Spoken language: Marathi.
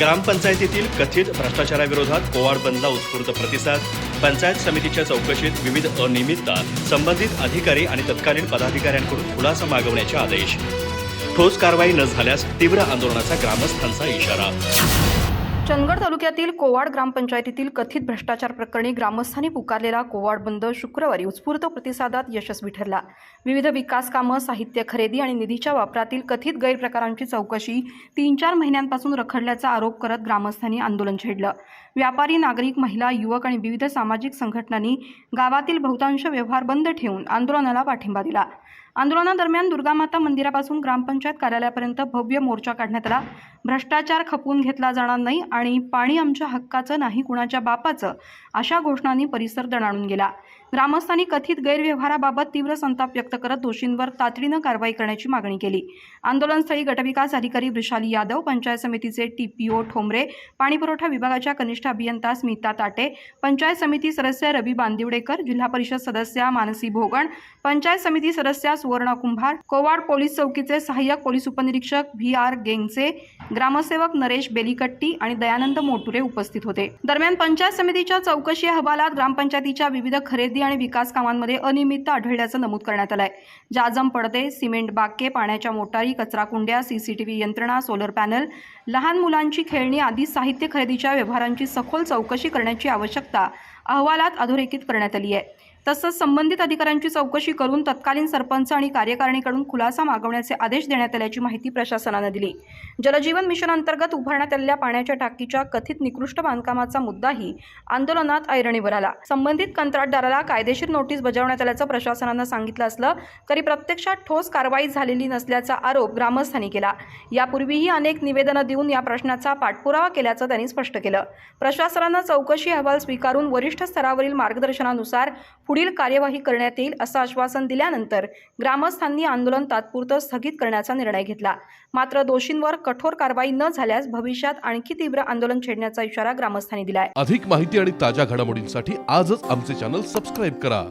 ग्रामपंचायतीतील कथित भ्रष्टाचाराविरोधात कोवाड बंदला उत्स्फूर्त प्रतिसाद. पंचायत समितीच्या चौकशीत विविध अनियमितता, संबंधित अधिकारी आणि तत्कालीन पदाधिकाऱ्यांकडून खुलासा मागवण्याचे आदेश. ठोस कारवाई न झाल्यास तीव्र आंदोलनाचा ग्रामस्थांचा इशारा. चंदगड तालुक्यातील कोवाड ग्रामपंचायतीतील कथित भ्रष्टाचार प्रकरणी ग्रामस्थांनी पुकारलेला कोवाड बंद शुक्रवारी उत्स्फूर्त प्रतिसादात यशस्वी ठरला. विविध विकास कामं, साहित्य खरेदी आणि निधीच्या वापरातील कथित गैरप्रकारांची चौकशी 3-4 महिन्यांपासून रखडल्याचा आरोप करत ग्रामस्थांनी आंदोलन छेडलं. व्यापारी, नागरिक, महिला, युवक आणि विविध सामाजिक संघटनांनी गावातील बहुतांश व्यवहार बंद ठेवून आंदोलनाला पाठिंबा दिला. आंदोलनादरम्यान दुर्गामाता मंदिरापासून ग्रामपंचायत कार्यालयापर्यंत भव्य मोर्चा काढण्यात आला. भ्रष्टाचार खपवून घेतला जाणार नाही आणि पाणी आमच्या हक्काचं नाही कुणाच्या बापाचं अशा घोषणांनी परिसर दणाणून गेला. ग्रामस्थांनी कथित गैरव्यवहाराबाबत तीव्र संताप व्यक्त करत दोषींवर तातडीनं कारवाई करण्याची मागणी केली. आंदोलनस्थळी गटविकास अधिकारी वृषाली यादव, पंचायत समितीचे TPO ठोंबरे, पाणीपुरवठा विभागाच्या कनिष्ठ अभियंता स्मिता ताटे, पंचायत समिती सदस्य रवी बांदिवडेकर, जिल्हा परिषद सदस्या मानसी भोगण, पंचायत समिती सदस्या सुवर्णा कुंभार, कोवाड पोलीस चौकीचे सहाय्यक पोलीस उपनिरीक्षक VR गेंगसे, ग्रामसेवक नरेश बेलीकट्टी आणि दयानंद मोटुरे उपस्थित होते. दरम्यान पंचायत समितीच्या चौकशी अहवालात ग्रामपंचायतीच्या विविध खरेदी आणि विकास कामांमध्ये अनियमितता आढळल्याचं नमूद करण्यात आलंय. जाजम पडदे, सिमेंट बाके, पाण्याच्या मोटारी, कचरा कुंड्या, CCTV यंत्रणा, सोलर पॅनल, लहान मुलांची खेळणी आदी साहित्य खरेदीच्या व्यवहारांची सखोल चौकशी करण्याची आवश्यकता अहवालात अधोरेखित करण्यात आली आहे. तसंच संबंधित अधिकाऱ्यांची चौकशी करून तत्कालीन सरपंच आणि कार्यकारिणीकडून खुलासा मागवण्याचे आदेश देण्यात आल्याची माहिती प्रशासनानं दिली. जलजीवन मिशन अंतर्गत उभारण्यात आलेल्या पाण्याच्या टाकीच्या कथित निकृष्ट बांधकामाचा मुद्दाही आंदोलनात ऐरणीवर आला. संबंधित कंत्राटदाराला कायदेशीर नोटीस बजावण्यात आल्याचं प्रशासनानं सांगितलं असलं तरी प्रत्यक्षात ठोस कारवाई झालेली नसल्याचा आरोप ग्रामस्थांनी केला. यापूर्वीही अनेक निवेदनं देऊन या प्रश्नाचा पाठपुरावा केल्याचं त्यांनी स्पष्ट केलं. प्रशासनानं चौकशी अहवाल स्वीकारून वरिष्ठ स्तरावरील मार्गदर्शनानुसार पुढील कार्यवाही करण्यात येईल असं आश्वासन दिल्यानंतर ग्रामस्थांनी आंदोलन तात्पुरतं स्थगित करण्याचा निर्णय घेतला. मात्र दोषींवर कठोर कारवाई न झाल्यास भविष्यात आणखी तीव्र आंदोलन छेडण्याचा इशारा ग्रामस्थांनी दिलाय. अधिक माहिती आणि ताज्या घडामोडींसाठी आजच आमचे चॅनल सबस्क्राईब करा.